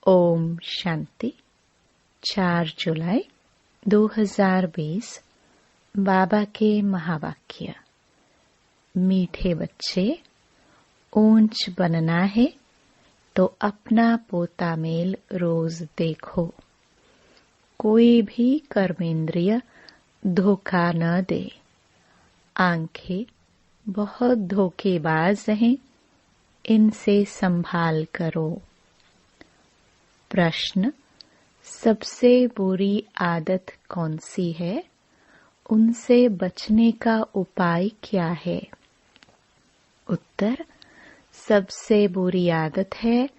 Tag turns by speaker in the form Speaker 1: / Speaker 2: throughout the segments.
Speaker 1: ओम शांति। 4 जुलाई 2020 बाबा के महावाक्य। मीठे बच्चे, ऊंच बनना है तो अपना पोता मेल रोज देखो। कोई भी कर्मेंद्रिय धोखा न दे। आंखें बहुत धोखेबाज हैं, इनसे संभाल करो। प्रश्न: सबसे बुरी आदत कौन सी है? उनसे बचने का उपाय क्या है? उत्तर: सबसे बुरी आदत है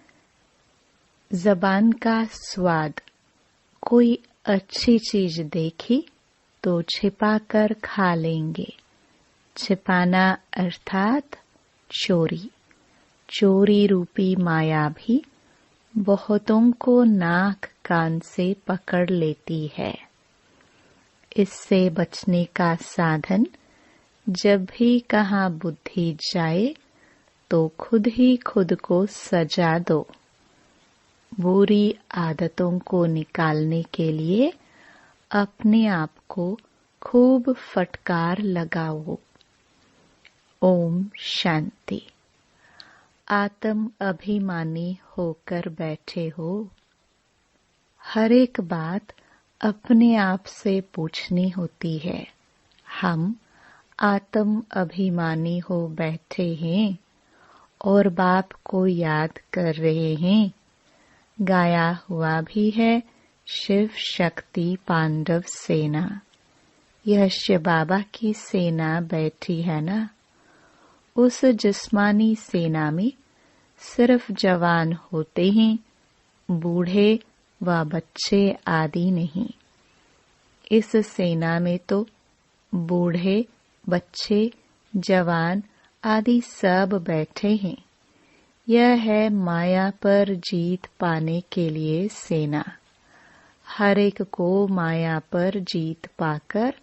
Speaker 1: ज़बान का स्वाद। कोई अच्छी चीज देखी तो छिपाकर खा लेंगे। छिपाना अर्थात चोरी। चोरी रूपी माया भी बहुतों को नाक कान से पकड़ लेती है। इससे बचने का साधन: जब भी कहाँ बुद्धि जाए तो खुद ही खुद को सजा दो। बुरी आदतों को निकालने के लिए अपने आप को खूब फटकार लगाओ। ओम शांति। आत्म अभिमानी होकर बैठे हो। हर एक बात अपने आप से पूछनी होती है। हम आत्म अभिमानी हो बैठे हैं और बाप को याद कर रहे हैं। गाया हुआ भी है शिव शक्ति पांडव सेना। यह शिव बाबा की सेना बैठी है ना। उस जिस्मानी सेना में सिर्फ जवान होते हैं, बूढ़े व बच्चे आदि नहीं। इस सेना में तो बूढ़े, बच्चे, जवान आदि सब बैठे हैं। यह है माया पर जीत पाने के लिए सेना। हर एक को माया पर जीत पाकर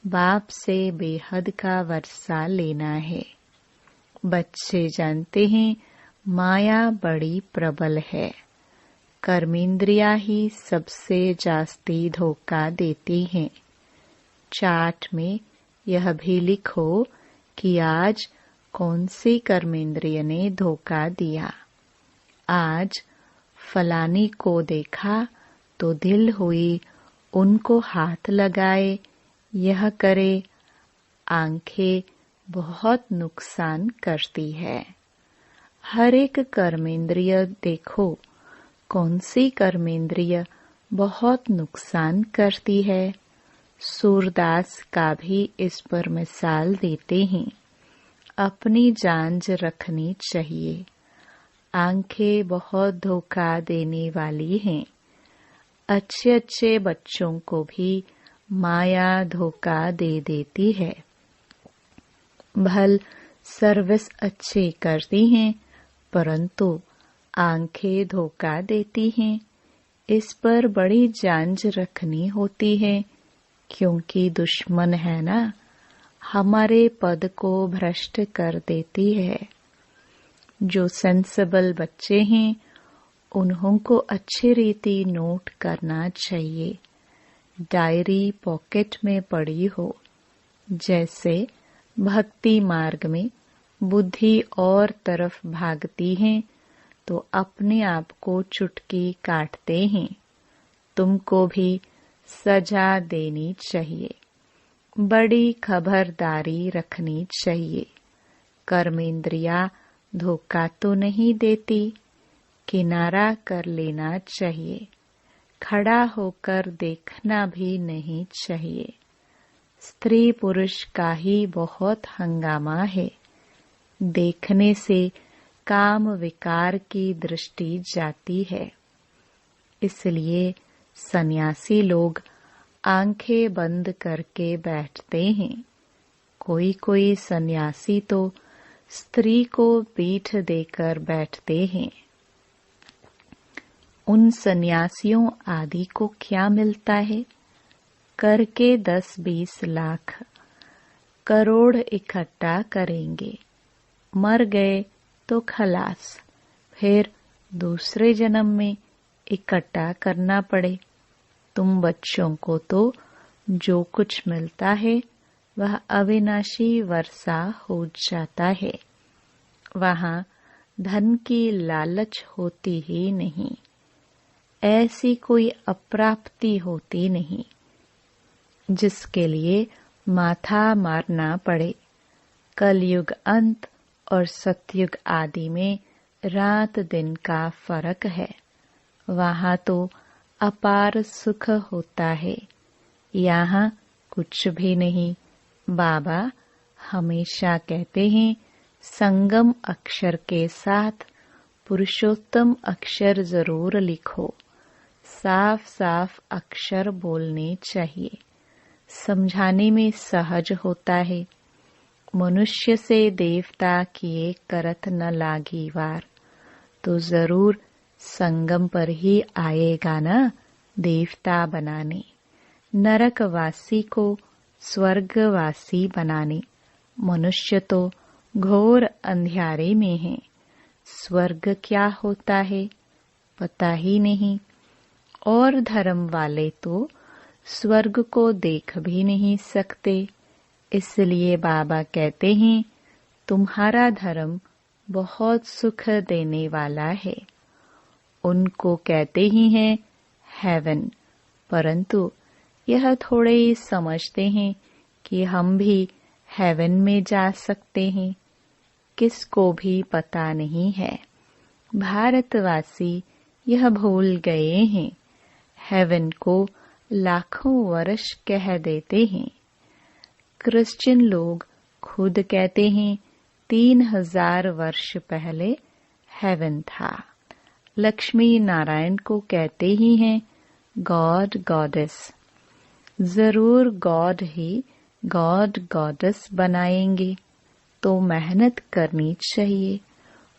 Speaker 1: बाप से बेहद का वर्षा लेना है। बच्चे जानते हैं माया बड़ी प्रबल है। कर्मेंद्रियां ही सबसे जास्ती धोखा देती हैं। चार्ट में यह भी लिखो कि आज कौन सी कर्मेंद्रिय ने धोखा दिया। आज फलानी को देखा तो दिल हुई उनको हाथ लगाए, यह करे। आंखें बहुत नुकसान करती है। हर एक कर्मेंद्रिय देखो कौन सी कर्मेंद्रिय बहुत नुकसान करती है। सूरदास का भी इस पर मिसाल देते हैं। अपनी जांच रखनी चाहिए। आंखें बहुत धोखा देने वाली हैं। अच्छे अच्छे बच्चों को भी माया धोखा दे देती है। भल सर्विस अच्छी करती हैं, परंतु आंखें धोखा देती हैं। इस पर बड़ी जांच रखनी होती है, क्योंकि दुश्मन है ना, हमारे पद को भ्रष्ट कर देती है। जो सेंसिबल बच्चे हैं उन्हों को अच्छी रीति नोट करना चाहिए। डायरी पॉकेट में पड़ी हो। जैसे भक्ति मार्ग में बुद्धि और तरफ भागती है तो अपने आप को चुटकी काटते हैं। तुमको भी सजा देनी चाहिए। बड़ी खबरदारी रखनी चाहिए। कर्मेंद्रियां धोखा तो नहीं देती, किनारा कर लेना चाहिए। खड़ा होकर देखना भी नहीं चाहिए। स्त्री पुरुष का ही बहुत हंगामा है। देखने से काम विकार की दृष्टि जाती है। इसलिए सन्यासी लोग आंखें बंद करके बैठते हैं। कोई कोई सन्यासी तो स्त्री को पीठ देकर बैठते हैं। उन सन्यासियों आदि को क्या मिलता है? करके 10-20 लाख करोड़ इकट्ठा करेंगे। मर गए तो खलास। फिर दूसरे जन्म में इकट्ठा करना पड़े। तुम बच्चों को तो जो कुछ मिलता है वह अविनाशी वर्षा हो जाता है। वहाँ धन की लालच होती ही नहीं, ऐसी कोई अप्राप्ति होती नहीं जिसके लिए माथा मारना पड़े। कलयुग अंत और सतयुग आदि में रात दिन का फर्क है। वहाँ तो अपार सुख होता है, यहाँ कुछ भी नहीं। बाबा हमेशा कहते हैं, संगम अक्षर के साथ पुरुषोत्तम अक्षर जरूर लिखो। साफ साफ अक्षर बोलने चाहिए, समझाने में सहज होता है। मनुष्य से देवता किए करत न लागी वार, तो जरूर संगम पर ही आएगा ना देवता बनाने, नरकवासी को स्वर्गवासी बनाने। मनुष्य तो घोर अंधियारे में है, स्वर्ग क्या होता है पता ही नहीं। और धर्म वाले तो स्वर्ग को देख भी नहीं सकते। इसलिए बाबा कहते हैं, तुम्हारा धर्म बहुत सुख देने वाला है। उनको कहते ही हैं हेवन, परंतु यह थोड़े ही समझते हैं कि हम भी हेवन में जा सकते हैं। किसको भी पता नहीं है। भारतवासी यह भूल गए हैं। हेवन को लाखों वर्ष कह देते हैं। क्रिश्चियन लोग खुद कहते हैं 3000 वर्ष पहले हेवन था। लक्ष्मी नारायण को कहते ही हैं गॉड गॉडेस। जरूर गॉड ही गॉड गॉडेस बनाएंगे, तो मेहनत करनी चाहिए।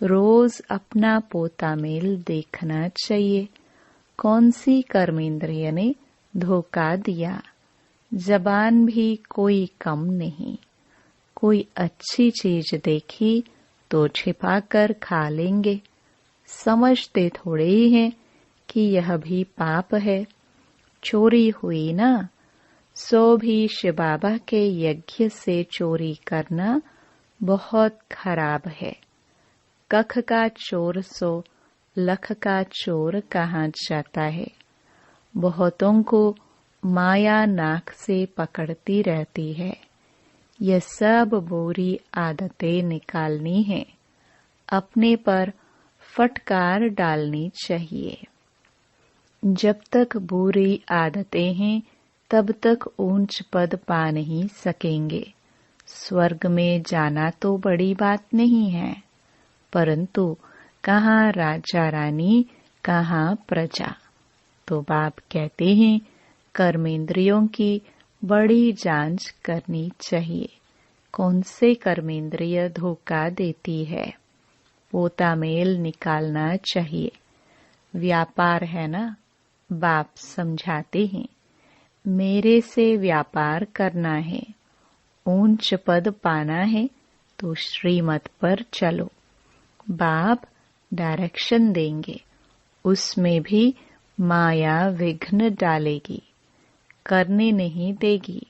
Speaker 1: रोज अपना पोता मेल देखना चाहिए। कौन सी कर्मेंद्रिय ने धोखा दिया। जबान भी कोई कम नहीं। कोई अच्छी चीज देखी तो छिपा कर खा लेंगे। समझते थोड़े ही हैं कि यह भी पाप है। चोरी हुई ना, सो भी शिव बाबा के यज्ञ से चोरी करना बहुत खराब है। कख का चोर सो लख का चोर कहा जाता है। बहुतों को माया नाक से पकड़ती रहती है। यह सब बुरी आदतें निकालनी है, अपने पर फटकार डालनी चाहिए। जब तक बुरी आदतें हैं तब तक ऊंच पद पा नहीं सकेंगे। स्वर्ग में जाना तो बड़ी बात नहीं है, परंतु कहाँ राजा रानी कहाँ प्रजा। तो बाप कहते हैं कर्मेंद्रियों की बड़ी जांच करनी चाहिए। कौन से कर्मेंद्रिय धोखा देती है, पोता मेल निकालना चाहिए। व्यापार है ना, बाप समझाते हैं मेरे से व्यापार करना है। ऊंच पद पाना है तो श्रीमत पर चलो। बाप डायरेक्शन देंगे, उसमें भी माया विघ्न डालेगी, करने नहीं देगी।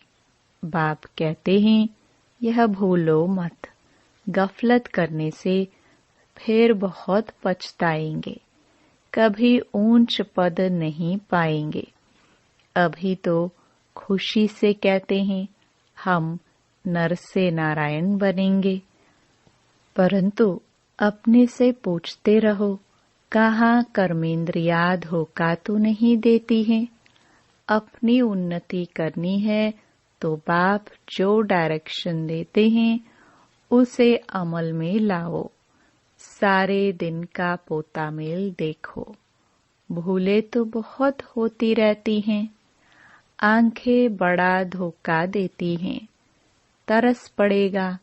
Speaker 1: बाप कहते हैं यह भूलो मत। गफलत करने से फिर बहुत पछताएंगे, कभी ऊंच पद नहीं पाएंगे। अभी तो खुशी से कहते हैं हम नर से नारायण बनेंगे, परंतु अपने से पूछते रहो कहाँ कर्मेंद्रिया धोखा तो नहीं देती हैं। अपनी उन्नति करनी है तो बाप जो डायरेक्शन देते हैं उसे अमल में लाओ। सारे दिन का पोता मेल देखो। भूले तो बहुत होती रहती हैं। आंखें बड़ा धोखा देती हैं। तरस पड़ेगा,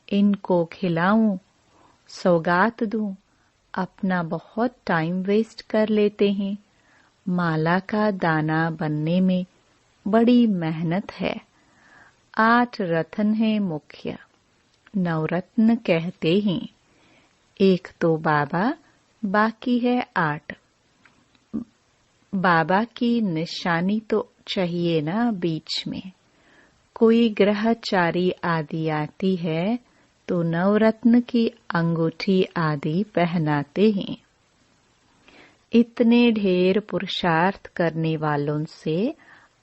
Speaker 1: इनको खिलाऊं, सौगात दूं। अपना बहुत टाइम वेस्ट कर लेते हैं। माला का दाना बनने में बड़ी मेहनत है। 8 रत्न है मुख्य, नवरत्न कहते हैं। एक तो बाबा, बाकी है 8। बाबा की निशानी तो चाहिए ना बीच में। कोई ग्रहचारी आदि आती है तो नवरत्न की अंगूठी आदि पहनाते हैं। इतने ढेर पुरुषार्थ करने वालों से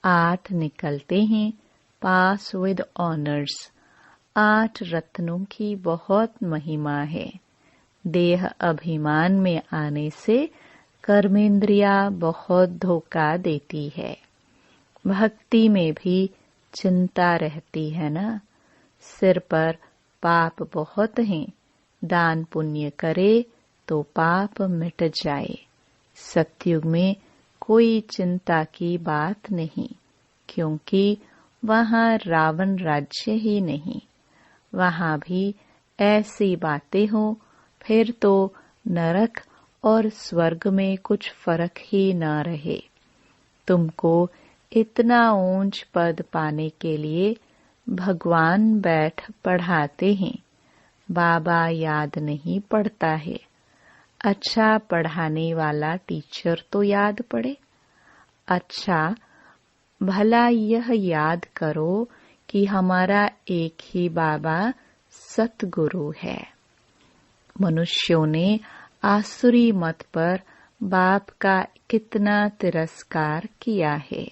Speaker 1: 8 निकलते हैं पास विद ऑनर्स। 8 रत्नों की बहुत महिमा है। देह अभिमान में आने से कर्मेंद्रिया बहुत धोखा देती है। भक्ति में भी चिंता रहती है ना। सिर पर पाप बहुत हैं, दान पुण्य करे तो पाप मिट जाए। सतयुग में कोई चिंता की बात नहीं, क्योंकि वहाँ रावण राज्य ही नहीं। वहाँ भी ऐसी बातें हो फिर तो नरक और स्वर्ग में कुछ फर्क ही न रहे। तुमको इतना ऊंच पद पाने के लिए भगवान बैठ पढ़ाते हैं। बाबा याद नहीं पड़ता है। अच्छा पढ़ाने वाला टीचर तो याद पड़े। अच्छा भला यह याद करो कि हमारा एक ही बाबा सतगुरु है। मनुष्यों ने आसुरी मत पर बाप का कितना तिरस्कार किया है।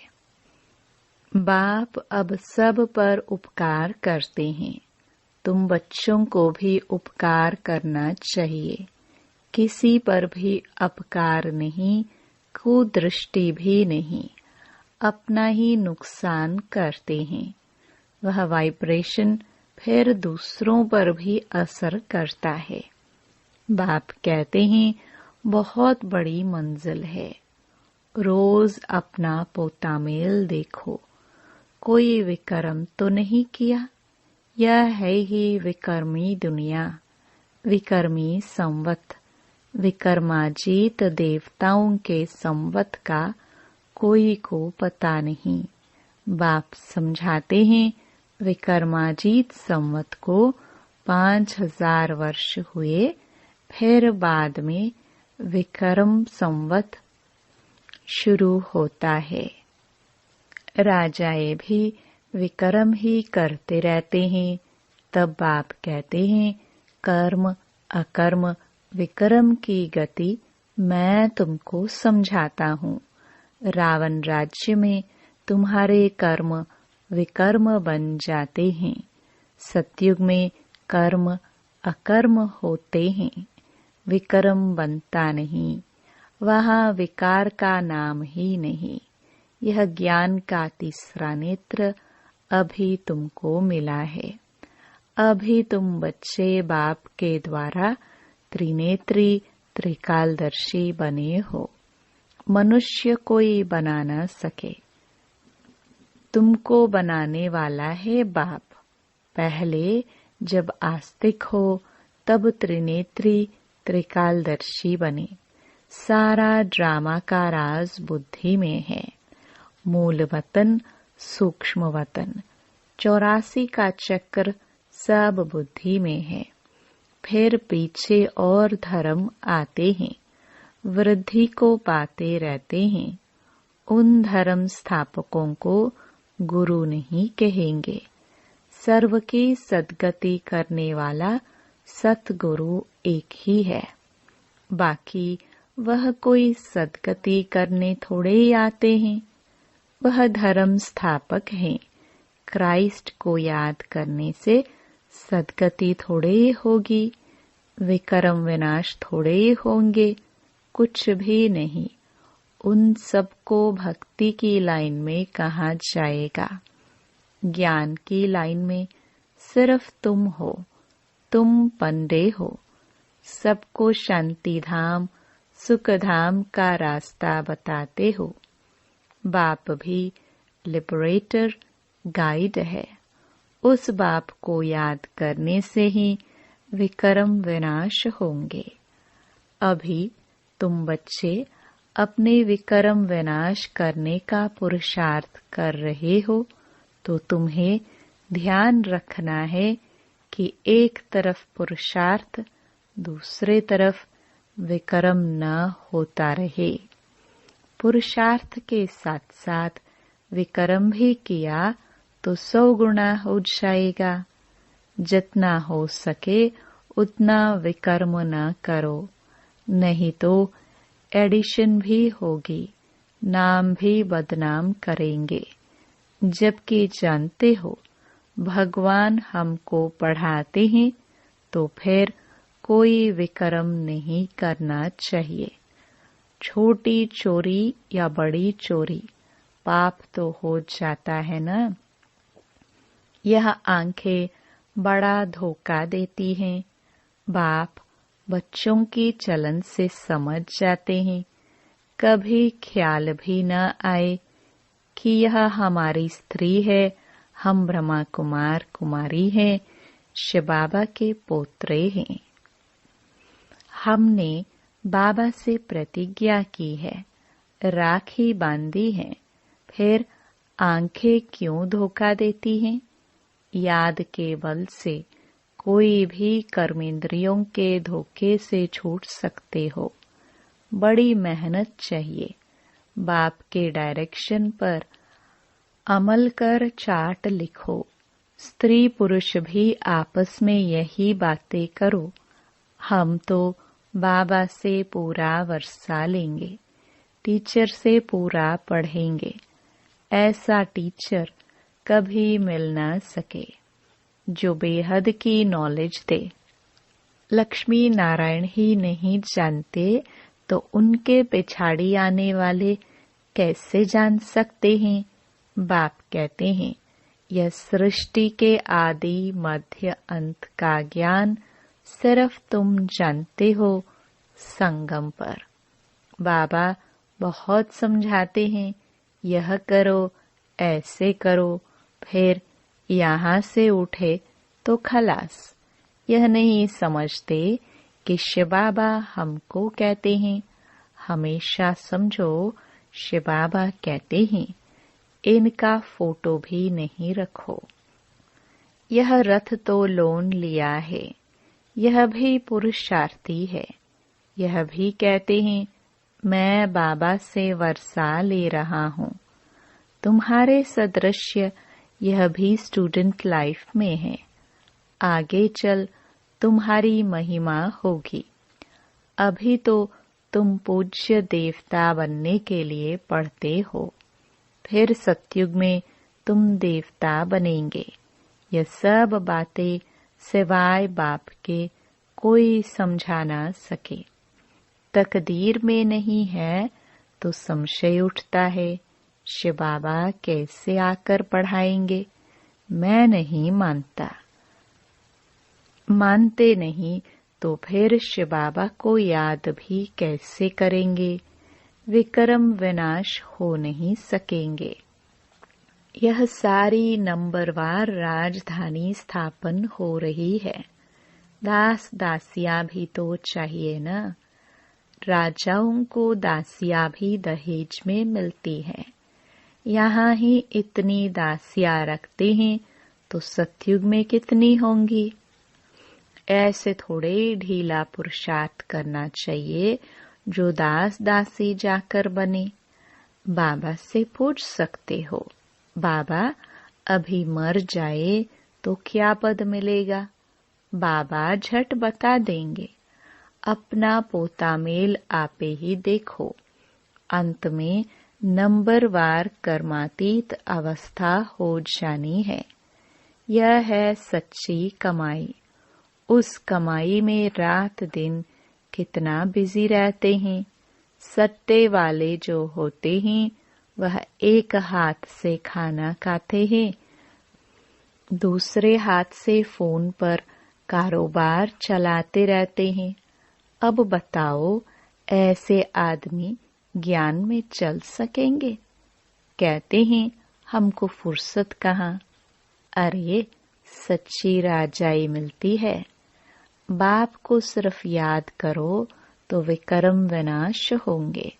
Speaker 1: बाप अब सब पर उपकार करते हैं। तुम बच्चों को भी उपकार करना चाहिए। किसी पर भी अपकार नहीं, कुदृष्टि भी नहीं। अपना ही नुकसान करते हैं। वह वाइब्रेशन फिर दूसरों पर भी असर करता है। बाप कहते हैं बहुत बड़ी मंजिल है। रोज अपना पोतामेल देखो। कोई विक्रम तो नहीं किया। यह है ही विकर्मी दुनिया, विकर्मी संवत। विकर्माजीत देवताओं के संवत का कोई को पता नहीं। बाप समझाते हैं विकर्माजीत संवत को 5000 वर्ष हुए, फिर बाद में विक्रम संवत शुरू होता है। राजाए भी विक्रम ही करते रहते हैं। तब बाप कहते हैं कर्म अकर्म विक्रम की गति मैं तुमको समझाता हूँ। रावण राज्य में तुम्हारे कर्म विकर्म बन जाते हैं। सतयुग में कर्म अकर्म होते हैं, विक्रम बनता नहीं। वहाँ विकार का नाम ही नहीं। यह ज्ञान का तीसरा नेत्र अभी तुमको मिला है। अभी तुम बच्चे बाप के द्वारा त्रिनेत्री त्रिकालदर्शी बने हो। मनुष्य कोई बना न सके। तुमको बनाने वाला है बाप। पहले जब आस्तिक हो तब त्रिनेत्री त्रिकालदर्शी बने। सारा ड्रामा का राज बुद्धि में है। मूल वतन सूक्ष्म वतन 84 का चक्र सब बुद्धि में है। फिर पीछे और धर्म आते हैं, वृद्धि को पाते रहते हैं। उन धर्म स्थापकों को गुरु नहीं कहेंगे। सर्व की सद्गति करने वाला सतगुरु एक ही है। बाकी वह कोई सद्गति करने थोड़े ही आते हैं। वह धर्म स्थापक हैं। क्राइस्ट को याद करने से सद्गति थोड़े ही होगी, विक्रम विनाश थोड़े ही होंगे, कुछ भी नहीं। उन सबको भक्ति की लाइन में कहा जाएगा। ज्ञान की लाइन में सिर्फ तुम हो। तुम पंडे हो। सबको शांति धाम सुख धाम का रास्ता बताते हो। बाप भी लिबरेटर गाइड है। उस बाप को याद करने से ही विक्रम विनाश होंगे। अभी तुम बच्चे अपने विक्रम विनाश करने का पुरुषार्थ कर रहे हो, तो तुम्हें ध्यान रखना है कि एक तरफ पुरुषार्थ, दूसरे तरफ विक्रम न होता रहे। पुरुषार्थ के साथ साथ विकर्म भी किया तो 100 गुना हो जाएगा। जितना हो सके उतना विकर्म न करो, नहीं तो एडिशन भी होगी, नाम भी बदनाम करेंगे। जबकि जानते हो भगवान हमको पढ़ाते हैं तो फिर कोई विकर्म नहीं करना चाहिए। छोटी चोरी या बड़ी चोरी पाप तो हो जाता है ना। यह आंखें बड़ा धोखा देती हैं। बाप बच्चों की चलन से समझ जाते हैं। कभी ख्याल भी न आए कि यह हमारी स्त्री है, हम ब्रह्मा कुमार कुमारी हैं, शिव बाबा के पोत्रे हैं। हमने बाबा से प्रतिज्ञा की है, राखी बांधी है, फिर आंखें क्यों धोखा देती हैं? याद के बल से कोई भी कर्मेंद्रियों के धोखे से छूट सकते हो। बड़ी मेहनत चाहिए। बाप के डायरेक्शन पर अमल कर चार्ट लिखो। स्त्री पुरुष भी आपस में यही बातें करो। हम तो बाबा से पूरा वर्षा लेंगे, टीचर से पूरा पढ़ेंगे। ऐसा टीचर कभी मिल न सके जो बेहद की नॉलेज दे। लक्ष्मी नारायण ही नहीं जानते तो उनके पिछाड़ी आने वाले कैसे जान सकते हैं? बाप कहते हैं यह सृष्टि के आदि मध्य अंत का ज्ञान सिर्फ तुम जानते हो संगम पर। बाबा बहुत समझाते हैं, यह करो, ऐसे करो, फिर यहाँ से उठे तो खलास। यह नहीं समझते कि शिव बाबा हमको कहते हैं। हमेशा समझो शिव बाबा कहते हैं इनका फोटो भी नहीं रखो। यह रथ तो लोन लिया है, यह भी पुरुषार्थी है। यह भी कहते हैं मैं बाबा से वर्षा ले रहा हूँ। तुम्हारे सदृश्य यह भी स्टूडेंट लाइफ में है। आगे चल तुम्हारी महिमा होगी। अभी तो तुम पूज्य देवता बनने के लिए पढ़ते हो, फिर सतयुग में तुम देवता बनेंगे। यह सब बातें सिवाय बाप के कोई समझा ना सके। तकदीर में नहीं है तो संशय उठता है, शिव बाबा कैसे आकर पढ़ाएंगे? मैं नहीं मानता। मानते नहीं तो फिर शिव बाबा को याद भी कैसे करेंगे? विक्रम विनाश हो नहीं सकेंगे। यह सारी नंबरवार राजधानी स्थापन हो रही है। दास दासियां भी तो चाहिए ना। राजाओं को दासियां भी दहेज में मिलती है। यहाँ ही इतनी दासियां रखते हैं तो सतयुग में कितनी होंगी? ऐसे थोड़े ढीला पुरुषार्थ करना चाहिए जो दास दासी जाकर बने। बाबा से पूछ सकते हो, बाबा अभी मर जाए तो क्या पद मिलेगा? बाबा झट बता देंगे। अपना पोता मेल आपे ही देखो। अंत में नंबरवार कर्मातीत अवस्था हो जानी है। यह है सच्ची कमाई। उस कमाई में रात दिन कितना बिजी रहते हैं। सट्टे वाले जो होते हैं वह एक हाथ से खाना खाते हैं, दूसरे हाथ से फोन पर कारोबार चलाते रहते हैं। अब बताओ ऐसे आदमी ज्ञान में चल सकेंगे? कहते हैं हमको फुर्सत कहाँ। अरे सच्ची राजाई मिलती है। बाप को सिर्फ याद करो तो विक्रम विनाश होंगे।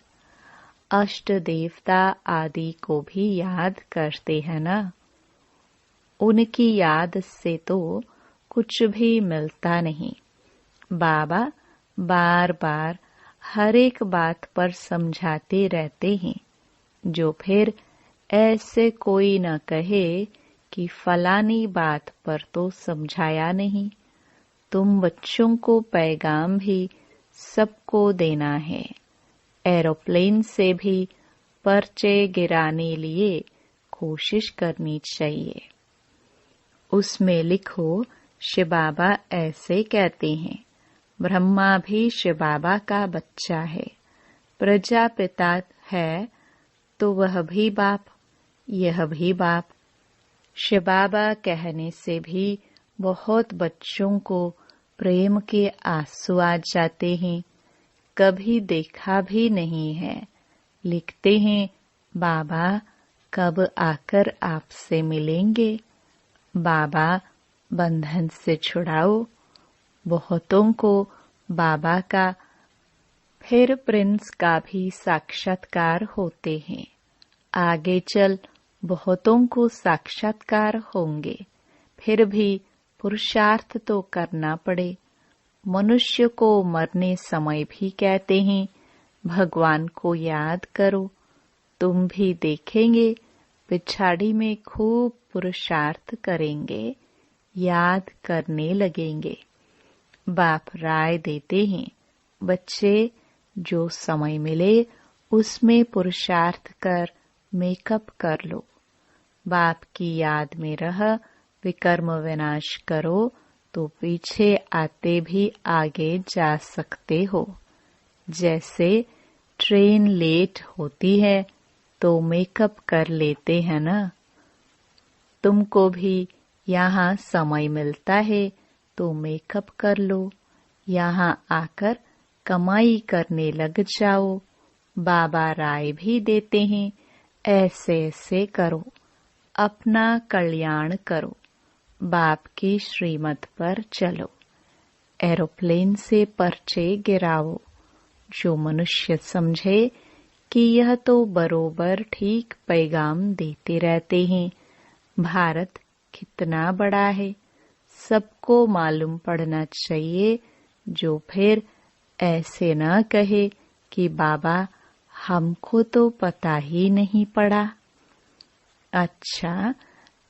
Speaker 1: अष्ट देवता आदि को भी याद करते हैं ना। उनकी याद से तो कुछ भी मिलता नहीं। बाबा बार बार हर एक बात पर समझाते रहते हैं, जो फिर ऐसे कोई न कहे कि फलानी बात पर तो समझाया नहीं। तुम बच्चों को पैगाम भी सबको देना है। एरोप्लेन से भी पर्चे गिराने लिए कोशिश करनी चाहिए। उसमें लिखो, शिव बाबा ऐसे कहते हैं, ब्रह्मा भी शिव बाबा का बच्चा है, प्रजापिता है तो वह भी बाप, यह भी बाप। शिव बाबा कहने से भी बहुत बच्चों को प्रेम के आंसू आ जाते हैं। कभी देखा भी नहीं है। लिखते हैं, बाबा कब आकर आपसे मिलेंगे। बाबा बंधन से छुड़ाओ। बहुतों को बाबा का फिर प्रिंस का भी साक्षात्कार होते हैं। आगे चल बहुतों को साक्षात्कार होंगे। फिर भी पुरुषार्थ तो करना पड़े। मनुष्य को मरने समय भी कहते हैं, भगवान को याद करो। तुम भी देखेंगे पिछाड़ी में खूब पुरुषार्थ करेंगे, याद करने लगेंगे। बाप राय देते हैं, बच्चे जो समय मिले उसमें पुरुषार्थ कर मेकअप कर लो। बाप की याद में रह विकर्म विनाश करो तो पीछे आते भी आगे जा सकते हो। जैसे ट्रेन लेट होती है तो मेकअप कर लेते हैं ना। तुमको भी यहाँ समय मिलता है तो मेकअप कर लो। यहाँ आकर कमाई करने लग जाओ। बाबा राय भी देते हैं, ऐसे ऐसे करो, अपना कल्याण करो, बाप की श्रीमत पर चलो। एरोप्लेन से पर्चे गिराओ। जो मनुष्य समझे कि यह तो बरोबर ठीक पैगाम देते रहते हैं। भारत कितना बड़ा है, सबको मालूम पड़ना चाहिए। जो फिर ऐसे न कहे कि बाबा हमको तो पता ही नहीं पड़ा। अच्छा,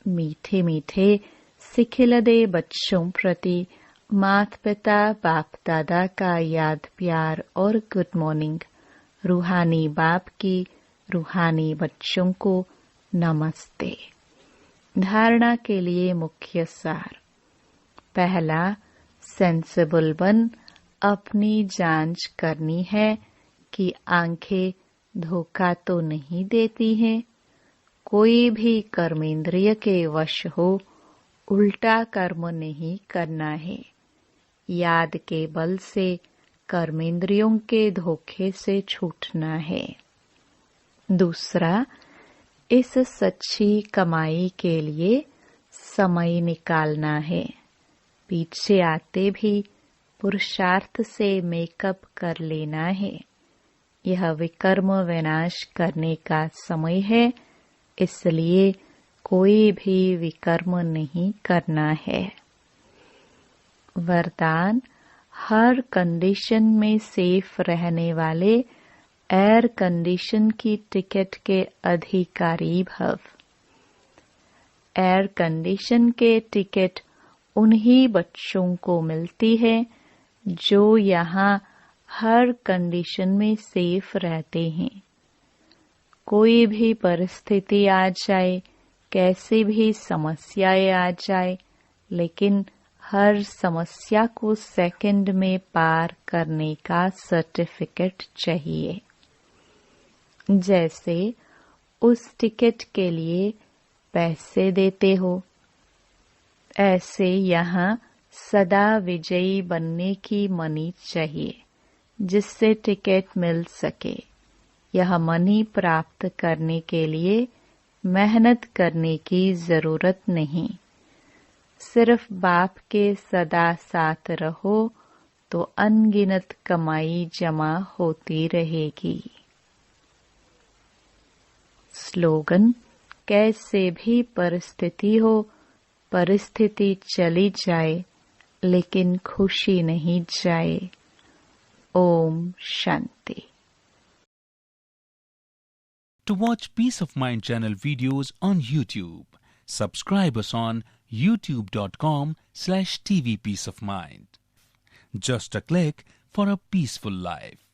Speaker 1: मीठे मीठे सिखिलदे बच्चों प्रति माता पिता बाप दादा का याद प्यार और गुड मॉर्निंग। रूहानी बाप की रूहानी बच्चों को नमस्ते। धारणा के लिए मुख्य सार। पहला, सेंसिबल बन अपनी जांच करनी है कि आंखें धोखा तो नहीं देती हैं। कोई भी कर्मेंद्रिय के वश हो, उल्टा कर्म नहीं करना है। याद के बल से कर्मेंद्रियों के धोखे से छूटना है। दूसरा, इस सच्ची कमाई के लिए समय निकालना है। पीछे आते भी पुरुषार्थ से मेकअप कर लेना है। यह विकर्म विनाश करने का समय है, इसलिए कोई भी विकर्म नहीं करना है। वरदान, हर कंडीशन में सेफ रहने वाले एयर कंडीशन की टिकट के अधिकारी भव। एयर कंडीशन के टिकट उन्हीं बच्चों को मिलती है जो यहाँ हर कंडीशन में सेफ रहते हैं। कोई भी परिस्थिति आ जाए, कैसी भी समस्याएं आ जाए, लेकिन हर समस्या को सेकंड में पार करने का सर्टिफिकेट चाहिए। जैसे उस टिकट के लिए पैसे देते हो, ऐसे यहाँ सदा विजयी बनने की मनी चाहिए, जिससे टिकट मिल सके। यह मनी प्राप्त करने के लिए मेहनत करने की जरूरत नहीं। सिर्फ बाप के सदा साथ रहो तो अनगिनत कमाई जमा होती रहेगी। स्लोगन, कैसे भी परिस्थिति हो, परिस्थिति चली जाए लेकिन खुशी नहीं जाए। Om Shanti.
Speaker 2: To watch Peace of Mind channel videos on YouTube, subscribe us on youtube.com/tvpeaceofmind. Just a click for a peaceful life.